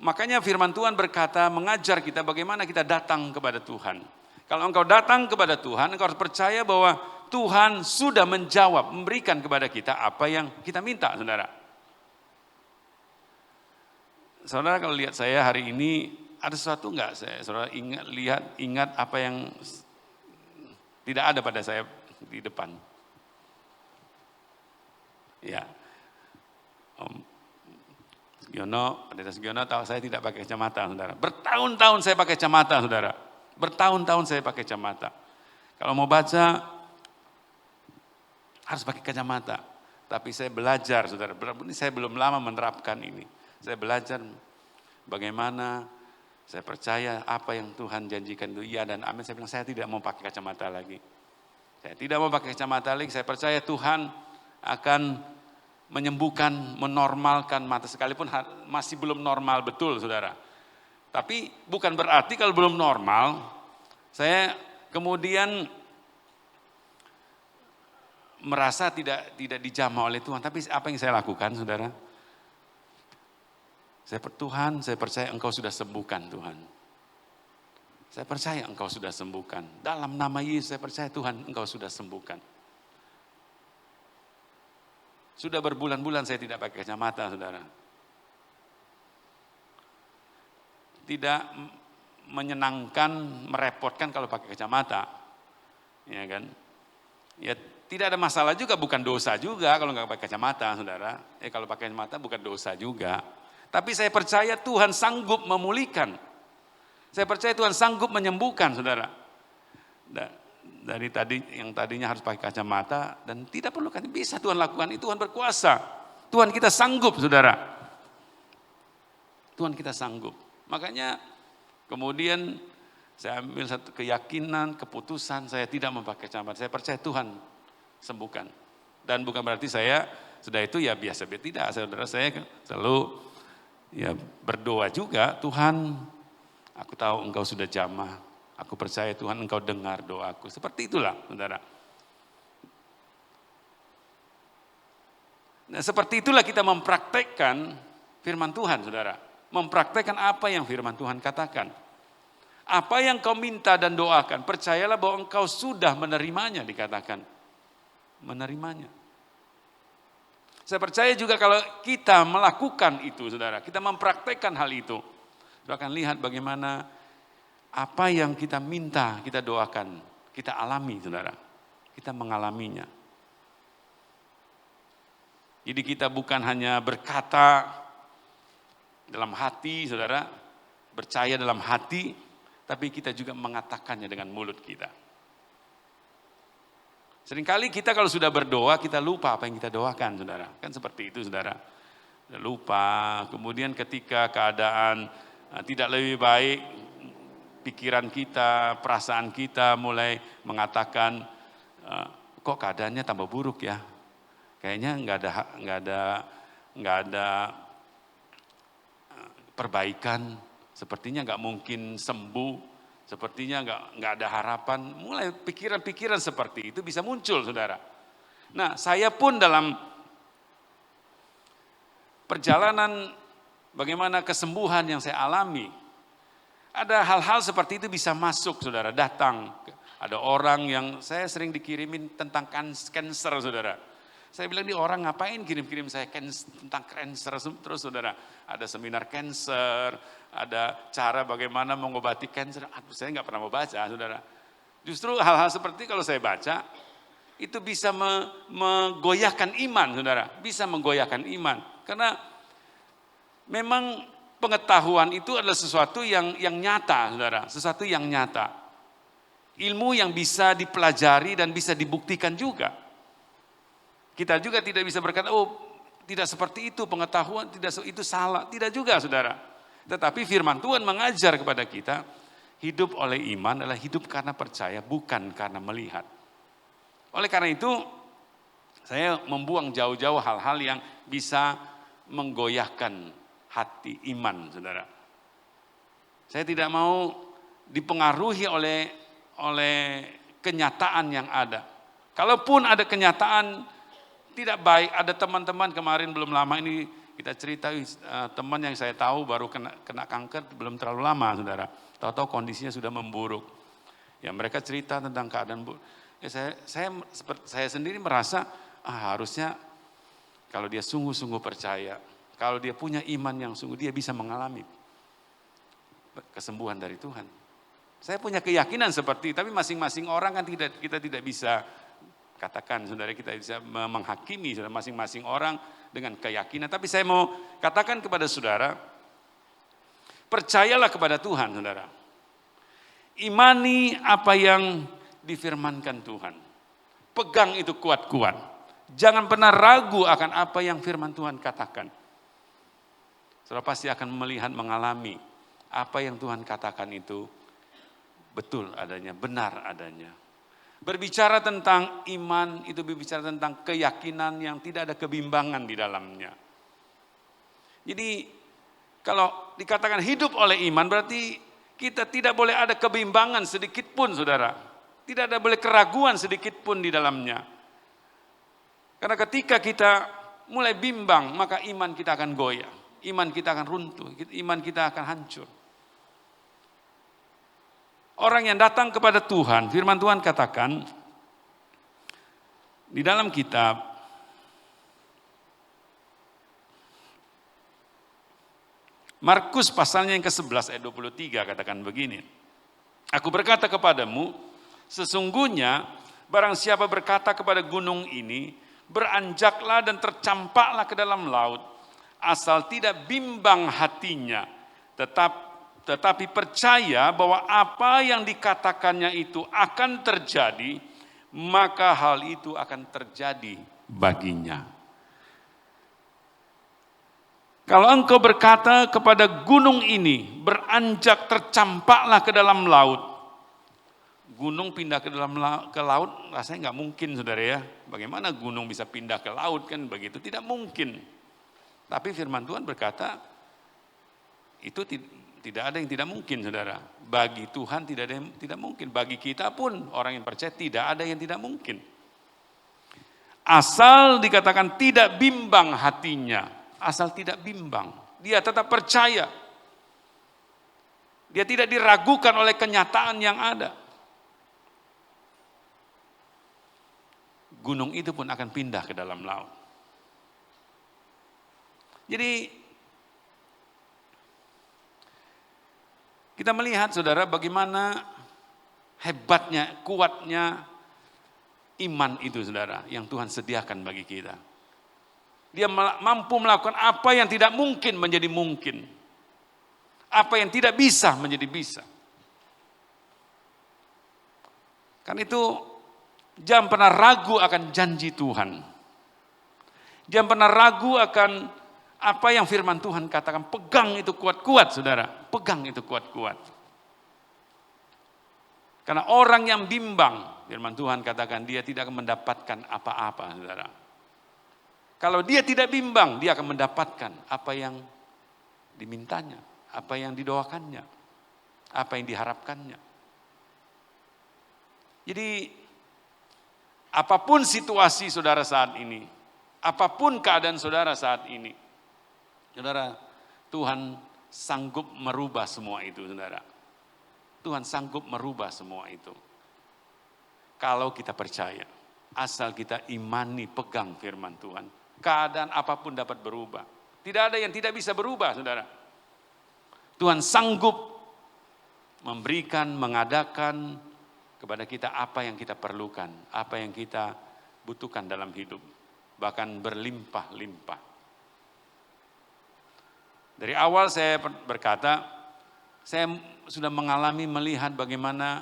Makanya firman Tuhan berkata, mengajar kita bagaimana kita datang kepada Tuhan. Kalau engkau datang kepada Tuhan, engkau harus percaya bahwa Tuhan sudah menjawab, memberikan kepada kita apa yang kita minta, saudara. Saudara kalau lihat saya hari ini, ada sesuatu enggak? Saudara ingat apa yang tidak ada pada saya di depan. Ya. Om Sugiono tahu saya tidak pakai kacamata, saudara. Bertahun-tahun saya pakai kacamata, saudara. Bertahun-tahun saya pakai kacamata. Kalau mau baca harus pakai kacamata. Tapi saya belajar, saudara. Ini saya belum lama menerapkan ini. Saya belajar bagaimana saya percaya apa yang Tuhan janjikan itu iya dan amin. Saya bilang saya tidak mau pakai kacamata lagi. Saya tidak mau pakai kacamata lagi. Saya percaya Tuhan akan menyembuhkan, menormalkan mata sekalipun masih belum normal betul, saudara. Tapi bukan berarti kalau belum normal, saya kemudian merasa tidak dijamah oleh Tuhan. Tapi apa yang saya lakukan, saudara? Tuhan, saya percaya Engkau sudah sembuhkan Tuhan. Saya percaya Engkau sudah sembuhkan. Dalam nama Yesus saya percaya Tuhan Engkau sudah sembuhkan. Sudah berbulan-bulan saya tidak pakai kacamata, saudara. Tidak menyenangkan, merepotkan kalau pakai kacamata. Ya kan? Ya tidak ada masalah juga, bukan dosa juga kalau nggak pakai kacamata, saudara. Kalau pakai kacamata bukan dosa juga. Tapi saya percaya Tuhan sanggup memulihkan. Saya percaya Tuhan sanggup menyembuhkan, saudara. Dari tadi yang tadinya harus pakai kacamata dan tidak perlu kan, bisa Tuhan lakukan itu. Tuhan berkuasa. Tuhan kita sanggup, saudara. Tuhan kita sanggup. Makanya kemudian saya ambil satu keyakinan, keputusan, saya tidak memakai kacamata. Saya percaya Tuhan sembuhkan. Dan bukan berarti saya sudah itu ya biasa-biasa, tidak. Saudara, saya selalu ya berdoa juga, Tuhan, aku tahu Engkau sudah jamah. Aku percaya Tuhan Engkau dengar doaku. Seperti itulah, saudara. Nah, seperti itulah kita mempraktekkan firman Tuhan, saudara. Mempraktekkan apa yang firman Tuhan katakan. Apa yang kau minta dan doakan, percayalah bahwa engkau sudah menerimanya, dikatakan. Menerimanya. Saya percaya juga kalau kita melakukan itu, saudara. Kita mempraktekkan hal itu. Kita akan lihat bagaimana apa yang kita minta, kita doakan, kita alami, saudara. Kita mengalaminya. Jadi kita bukan hanya berkata dalam hati, saudara, percaya dalam hati, tapi kita juga mengatakannya dengan mulut kita. Seringkali kita kalau sudah berdoa, kita lupa apa yang kita doakan, saudara. Kan seperti itu, saudara. Lupa, kemudian ketika keadaan tidak lebih baik, pikiran kita, perasaan kita mulai mengatakan, kok keadaannya tambah buruk ya? Kayaknya nggak ada perbaikan, sepertinya nggak mungkin sembuh, sepertinya nggak ada harapan. Mulai pikiran-pikiran seperti itu bisa muncul, saudara. Nah, saya pun dalam perjalanan bagaimana kesembuhan yang saya alami, ada hal-hal seperti itu bisa masuk, saudara, datang. Ada orang yang saya sering dikirimin tentang kanker, saudara. Saya bilang, ini orang ngapain kirim-kirim saya tentang kanker terus, saudara. Ada seminar kanker, ada cara bagaimana mengobati kanker. Saya nggak pernah mau baca, saudara. Justru hal-hal seperti kalau saya baca, itu bisa menggoyahkan iman, saudara. Bisa menggoyahkan iman. Karena memang pengetahuan itu adalah sesuatu yang nyata, saudara. Sesuatu yang nyata. Ilmu yang bisa dipelajari dan bisa dibuktikan juga. Kita juga tidak bisa berkata, oh tidak seperti itu pengetahuan, tidak itu salah. Tidak juga, saudara. Tetapi firman Tuhan mengajar kepada kita, hidup oleh iman adalah hidup karena percaya, bukan karena melihat. Oleh karena itu, saya membuang jauh-jauh hal-hal yang bisa menggoyahkan hati iman, saudara. Saya tidak mau dipengaruhi oleh kenyataan yang ada. Kalaupun ada kenyataan tidak baik, ada teman-teman kemarin belum lama ini kita cerita, teman yang saya tahu baru kena kanker belum terlalu lama, saudara. Tahu-tahu kondisinya sudah memburuk. Ya mereka cerita tentang keadaan buruk. Ya, saya sendiri merasa harusnya kalau dia sungguh-sungguh percaya, kalau dia punya iman yang sungguh, dia bisa mengalami kesembuhan dari Tuhan. Saya punya keyakinan seperti itu, tapi masing-masing orang kan kita tidak bisa katakan, saudara, kita bisa menghakimi saudara, masing-masing orang dengan keyakinan. Tapi saya mau katakan kepada saudara, percayalah kepada Tuhan, saudara. Imani apa yang difirmankan Tuhan. Pegang itu kuat-kuat. Jangan pernah ragu akan apa yang firman Tuhan katakan. Saudara pasti akan melihat, mengalami apa yang Tuhan katakan itu betul adanya, benar adanya. Berbicara tentang iman itu berbicara tentang keyakinan yang tidak ada kebimbangan di dalamnya. Jadi kalau dikatakan hidup oleh iman berarti kita tidak boleh ada kebimbangan sedikit pun, saudara. Tidak ada boleh keraguan sedikit pun di dalamnya. Karena ketika kita mulai bimbang maka iman kita akan goyah. iman kita akan runtuh, iman kita akan hancur. Orang yang datang kepada Tuhan, firman Tuhan katakan di dalam kitab Markus pasalnya yang ke-11 ayat 23 katakan begini. Aku berkata kepadamu, sesungguhnya barang siapa berkata kepada gunung ini, beranjaklah dan tercampaklah ke dalam laut, asal tidak bimbang hatinya, tetapi percaya bahwa apa yang dikatakannya itu akan terjadi, maka hal itu akan terjadi baginya. Kalau engkau berkata kepada gunung ini, beranjak tercampaklah ke dalam laut. Gunung pindah ke laut, rasanya nggak mungkin saudara ya. Bagaimana gunung bisa pindah ke laut kan begitu? Tidak mungkin. Tapi firman Tuhan berkata, itu tidak ada yang tidak mungkin saudara. Bagi Tuhan tidak ada yang tidak mungkin. Bagi kita pun orang yang percaya tidak ada yang tidak mungkin. Asal dikatakan tidak bimbang hatinya. Asal tidak bimbang, dia tetap percaya. Dia tidak diragukan oleh kenyataan yang ada. Gunung itu pun akan pindah ke dalam laut. Jadi kita melihat saudara bagaimana hebatnya, kuatnya iman itu saudara yang Tuhan sediakan bagi kita. Dia mampu melakukan apa yang tidak mungkin menjadi mungkin. Apa yang tidak bisa menjadi bisa. Kan itu jangan pernah ragu akan janji Tuhan. Jangan pernah ragu akan apa yang firman Tuhan katakan. Pegang itu kuat-kuat saudara. Pegang itu kuat-kuat. Karena orang yang bimbang, firman Tuhan katakan dia tidak akan mendapatkan apa-apa saudara. Kalau dia tidak bimbang, dia akan mendapatkan apa yang dimintanya, apa yang didoakannya, apa yang diharapkannya. Jadi, apapun situasi saudara saat ini, apapun keadaan saudara saat ini, saudara, Tuhan sanggup merubah semua itu, saudara. Tuhan sanggup merubah semua itu. Kalau kita percaya, asal kita imani, pegang firman Tuhan. Keadaan apapun dapat berubah. Tidak ada yang tidak bisa berubah, saudara. Tuhan sanggup memberikan, mengadakan kepada kita apa yang kita perlukan, apa yang kita butuhkan dalam hidup. Bahkan berlimpah-limpah. Dari awal saya berkata, saya sudah mengalami melihat bagaimana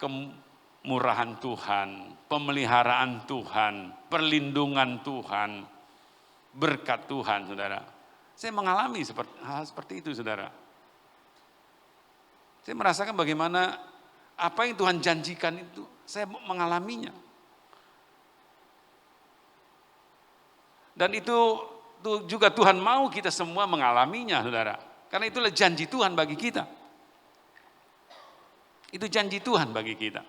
kemurahan Tuhan, pemeliharaan Tuhan, perlindungan Tuhan, berkat Tuhan, saudara. Saya mengalami hal seperti itu, saudara. Saya merasakan bagaimana apa yang Tuhan janjikan itu, saya mengalaminya. Dan itu juga Tuhan mau kita semua mengalaminya, saudara. Karena itulah janji Tuhan bagi kita. Itu janji Tuhan bagi kita.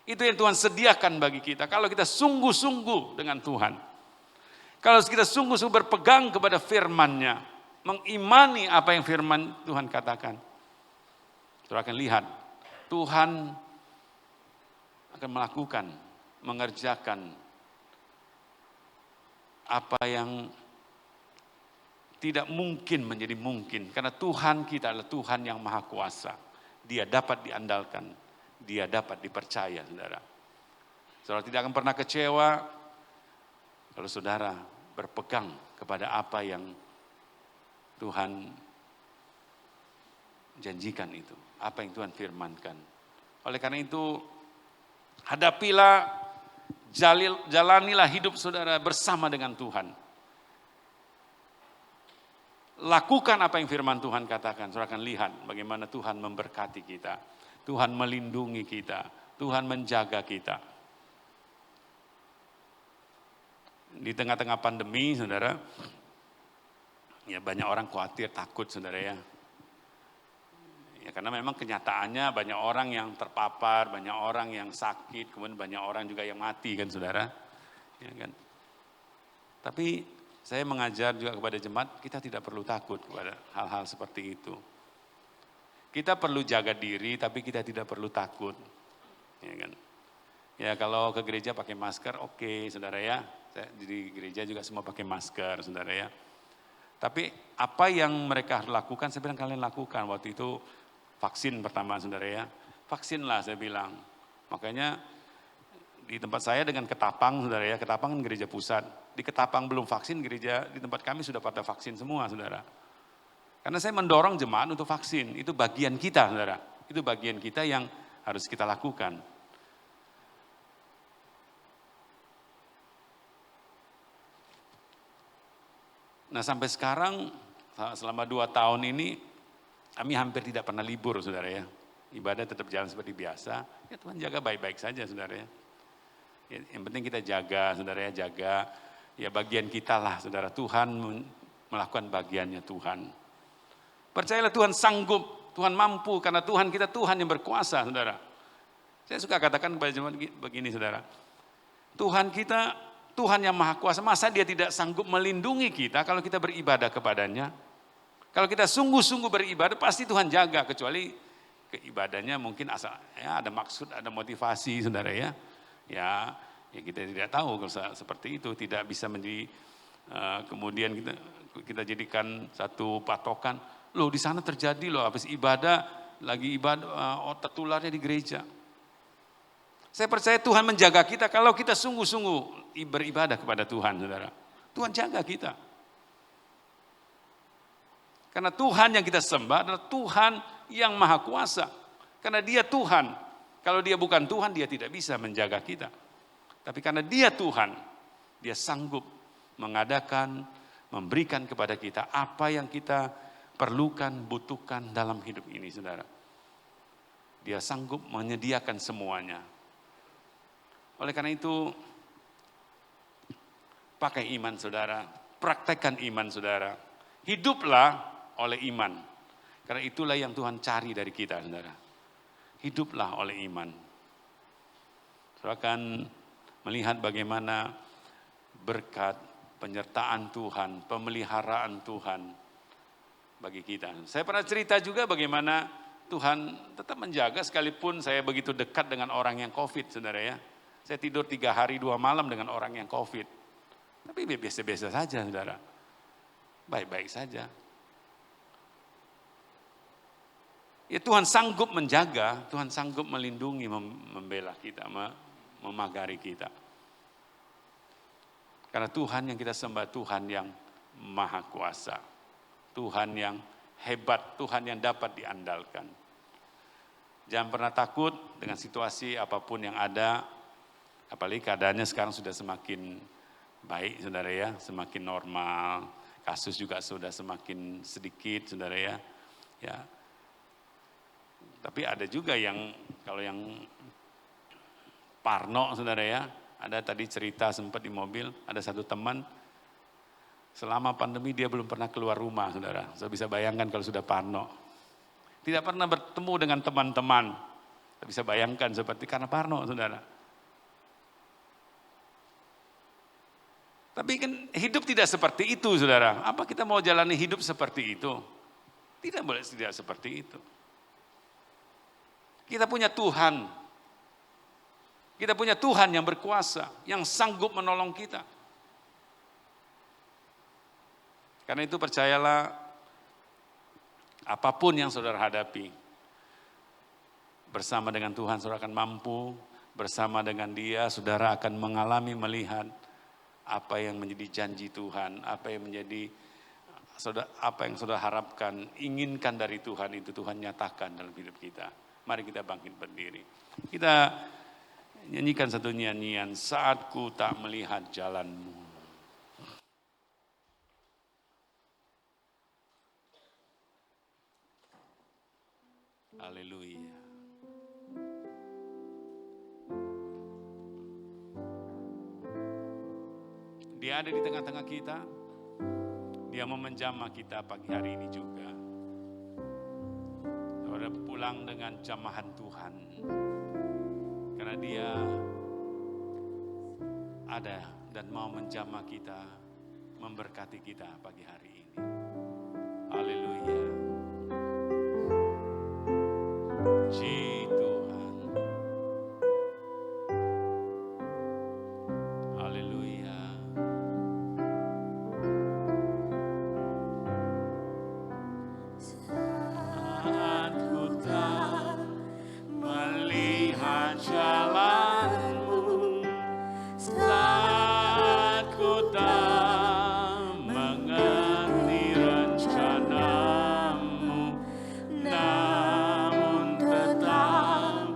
Itu yang Tuhan sediakan bagi kita. Kalau kita sungguh-sungguh dengan Tuhan. Kalau kita sungguh-sungguh berpegang kepada firman-Nya. Mengimani apa yang firman Tuhan katakan. Saudara akan lihat. Tuhan akan melakukan, mengerjakan apa yang tidak mungkin menjadi mungkin. Karena Tuhan kita adalah Tuhan yang maha kuasa. Dia dapat diandalkan. Dia dapat dipercaya, saudara. Saudara tidak akan pernah kecewa kalau saudara berpegang kepada apa yang Tuhan janjikan itu. Apa yang Tuhan firmankan. Oleh karena itu, hadapilah, jalanilah hidup saudara bersama dengan Tuhan. Lakukan apa yang firman Tuhan katakan. Saudara akan lihat bagaimana Tuhan memberkati kita. Tuhan melindungi kita. Tuhan menjaga kita. Di tengah-tengah pandemi, saudara, ya banyak orang khawatir, takut, saudara ya. Ya karena memang kenyataannya banyak orang yang terpapar, banyak orang yang sakit, kemudian banyak orang juga yang mati kan, saudara. Ya kan? Tapi Saya mengajar juga kepada jemaat, kita tidak perlu takut kepada hal-hal seperti itu. Kita perlu jaga diri, tapi kita tidak perlu takut. Ya kan? Ya kalau ke gereja pakai masker, oke, saudara ya. Di gereja juga semua pakai masker, saudara ya. Tapi apa yang mereka lakukan, saya bilang kalian lakukan. Waktu itu vaksin pertama, saudara ya. Vaksinlah saya bilang. Makanya di tempat saya dengan Ketapang, saudara ya. Ketapang kan gereja pusat. Di Ketapang belum vaksin, gereja di tempat kami sudah pada vaksin semua, saudara. Karena saya mendorong jemaat untuk vaksin. Itu bagian kita, saudara. Itu bagian kita yang harus kita lakukan. Nah sampai sekarang selama 2 tahun ini kami hampir tidak pernah libur, saudara ya. Ibadah tetap jalan seperti biasa. Ya Tuhan jaga baik-baik saja, saudara ya. Yang penting kita jaga, saudara ya, jaga. Ya bagian kita lah, saudara. Tuhan melakukan bagiannya Tuhan. Percayalah Tuhan sanggup, Tuhan mampu, karena Tuhan kita Tuhan yang berkuasa, saudara. Saya suka katakan kepada jemaat begini, saudara. Tuhan kita Tuhan yang maha kuasa, masa dia tidak sanggup melindungi kita kalau kita beribadah kepadanya? Kalau kita sungguh-sungguh beribadah, pasti Tuhan jaga, kecuali keibadahnya mungkin asal ya ada maksud, ada motivasi, saudara ya. Ya kita tidak tahu kalau seperti itu, tidak bisa menjadi kemudian kita jadikan satu patokan. Loh di sana terjadi loh, habis ibadah, lagi ibadah, tertularnya di gereja. Saya percaya Tuhan menjaga kita kalau kita sungguh-sungguh beribadah kepada Tuhan, saudara. Tuhan jaga kita. Karena Tuhan yang kita sembah adalah Tuhan yang maha kuasa. Karena dia Tuhan. Kalau dia bukan Tuhan, dia tidak bisa menjaga kita. Tapi karena dia Tuhan, dia sanggup mengadakan, memberikan kepada kita apa yang kita perlukan, butuhkan dalam hidup ini, saudara. Dia sanggup menyediakan semuanya. Oleh karena itu, pakai iman saudara, praktekkan iman saudara. Hiduplah oleh iman. Karena itulah yang Tuhan cari dari kita, saudara. Hiduplah oleh iman. Saudara akan melihat bagaimana berkat, penyertaan Tuhan, pemeliharaan Tuhan bagi kita. Saya pernah cerita juga bagaimana Tuhan tetap menjaga sekalipun saya begitu dekat dengan orang yang COVID, saudara ya. Saya tidur 3 hari 2 malam dengan orang yang COVID. Tapi biasa-biasa saja, saudara. Baik-baik saja. Ya Tuhan sanggup menjaga, Tuhan sanggup melindungi, membela kita, memagari kita. Karena Tuhan yang kita sembah, Tuhan yang maha kuasa. Tuhan yang hebat, Tuhan yang dapat diandalkan. Jangan pernah takut dengan situasi apapun yang ada. Apalagi keadaannya sekarang sudah semakin baik, saudara ya, semakin normal, kasus juga sudah semakin sedikit, saudara ya. Ya. Tapi ada juga yang, kalau yang parno, saudara ya, ada tadi cerita sempat di mobil, ada satu teman, selama pandemi dia belum pernah keluar rumah, saudara. Saya bisa bayangkan kalau sudah parno. Tidak pernah bertemu dengan teman-teman. Saya bisa bayangkan seperti karena parno, saudara. Tapi kan hidup tidak seperti itu, saudara. Apa kita mau jalani hidup seperti itu? Tidak boleh tidak seperti itu. Kita punya Tuhan. Kita punya Tuhan yang berkuasa, yang sanggup menolong kita. Karena itu percayalah, apapun yang saudara hadapi, bersama dengan Tuhan saudara akan mampu, bersama dengan Dia saudara akan mengalami, melihat apa yang menjadi janji Tuhan, apa yang saudara harapkan, inginkan dari Tuhan, itu Tuhan nyatakan dalam hidup kita. Mari kita bangkit berdiri. Kita nyanyikan satu nyanyian, Saat Ku Tak Melihat Jalanmu. Haleluya. Dia ada di tengah-tengah kita. Dia mau menjamah kita pagi hari ini juga. Saudara pulang dengan jamahan Tuhan. Karena Dia ada dan mau menjamah kita memberkati kita pagi hari ini. Haleluya. Puji Tuhan. Haleluya. Saat ku tak melihat jalanmu, saat ku tak mengerti rencanamu, namun tetap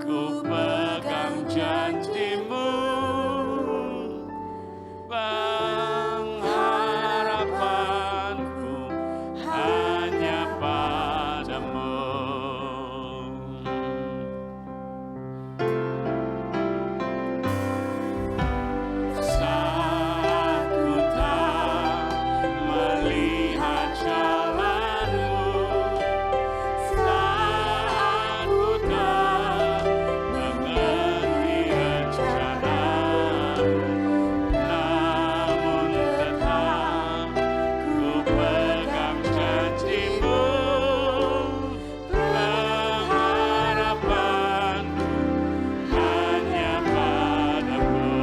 ku pegang janjimu, pengharapanku hanya padamu. Saat ku tak melihat jalanmu, saat ku tak mengerti rencanamu, namun tetap ku pegang janjimu, pengharapanku hanya padamu.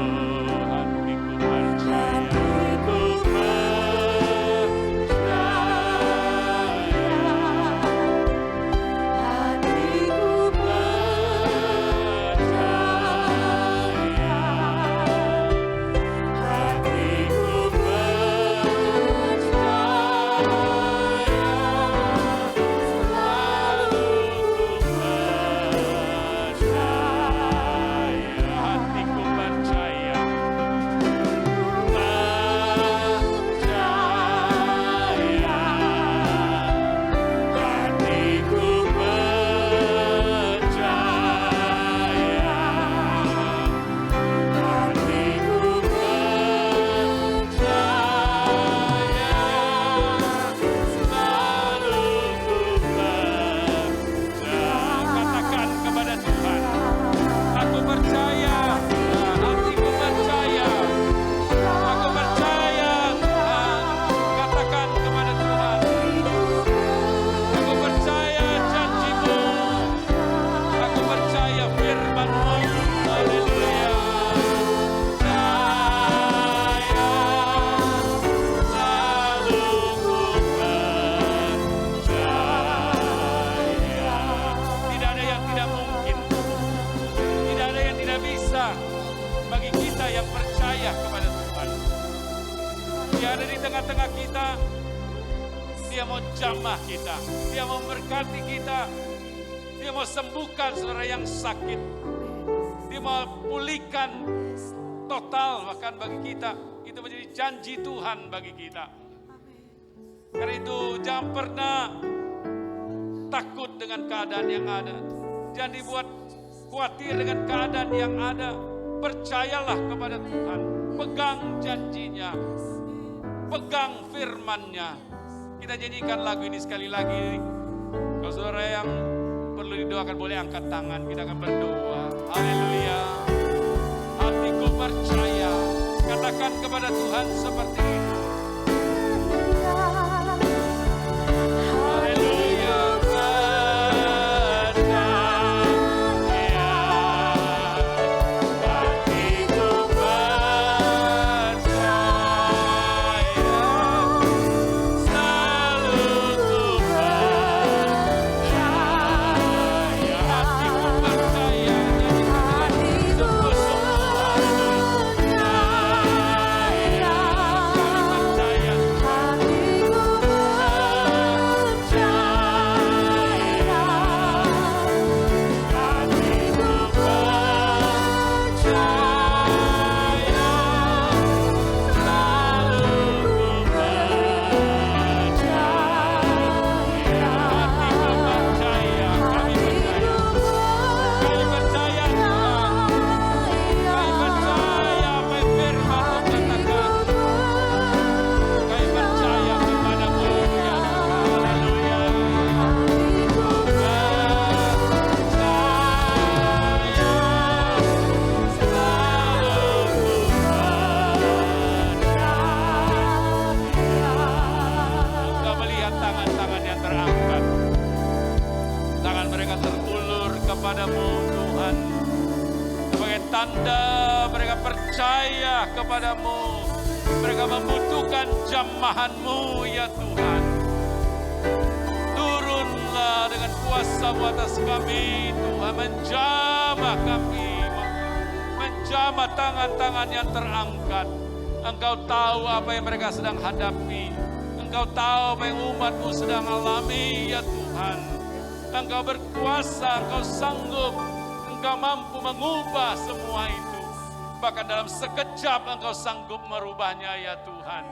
Hatiku percaya, ku katakan kepada Tuhan, aku percaya, hatiku percaya, aku percaya. Katakan kepada Tuhan, aku percaya janjimu, aku percaya firman-Mu. Haleluya. Selalu ku percaya. Tidak ada yang tidak mungkin, tidak ada yang tidak bisa bagi kita yang percaya kepada Tuhan. Dia ada di tengah-tengah kita. Dia mau jamah kita, Dia mau memberkati kita, Dia mau sembuhkan saudara yang sakit, Dia mau pulihkan total bahkan bagi kita. Itu menjadi janji Tuhan bagi kita. Karena itu jangan pernah takut dengan keadaan yang ada. Jangan dibuat khawatir dengan keadaan yang ada. Percayalah kepada Tuhan. Pegang janjinya. Pegang firman-Nya. Kita nyanyikan lagu ini sekali lagi. Kalau saudara yang perlu didoakan boleh angkat tangan. Kita akan berdoa. Haleluya. Hatiku percaya. Katakan kepada Tuhan seperti ini. Haleluya. Hatiku percaya. Selalu ku percaya. Hatiku percaya. Sungguh-sungguh kepadamu Tuhan. Sebagai tanda mereka percaya kepadamu. Mereka membutuhkan jamahan-Mu ya Tuhan. Turunlah dengan kuasa-Mu atas kami Tuhan. Menjamah kami. Menjamah tangan-tangan yang terangkat. Engkau tahu apa yang mereka sedang hadapi. Engkau tahu apa yang umat-Mu sedang alami ya Tuhan. Engkau berkuasa, Engkau sanggup. Engkau mampu mengubah semua itu. Bahkan dalam sekejap Engkau sanggup merubahnya ya Tuhan.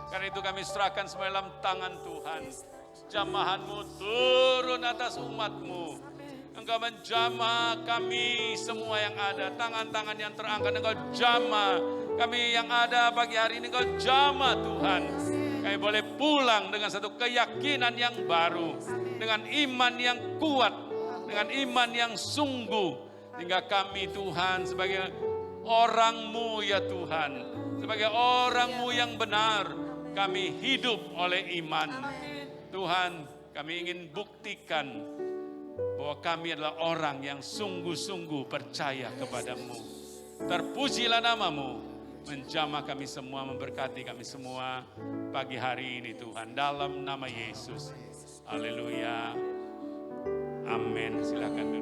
Karena itu kami serahkan semua dalam tangan Tuhan. Jamahan-Mu turun atas umat-Mu. Engkau menjamah kami semua yang ada. Tangan-tangan yang terangkat Engkau jamah. Kami yang ada pagi hari ini Engkau jamah Tuhan. Kami boleh pulang dengan satu keyakinan yang baru. Dengan iman yang kuat. Dengan iman yang sungguh. Hingga kami Tuhan sebagai orang-Mu ya Tuhan. Sebagai orang-Mu yang benar. Kami hidup oleh iman. Tuhan, kami ingin buktikan bahwa kami adalah orang yang sungguh-sungguh percaya kepadamu. Terpujilah nama-Mu, menjamah kami semua, memberkati kami semua pagi hari ini Tuhan. Dalam nama Yesus. Haleluya. Amin. Silakan duduk.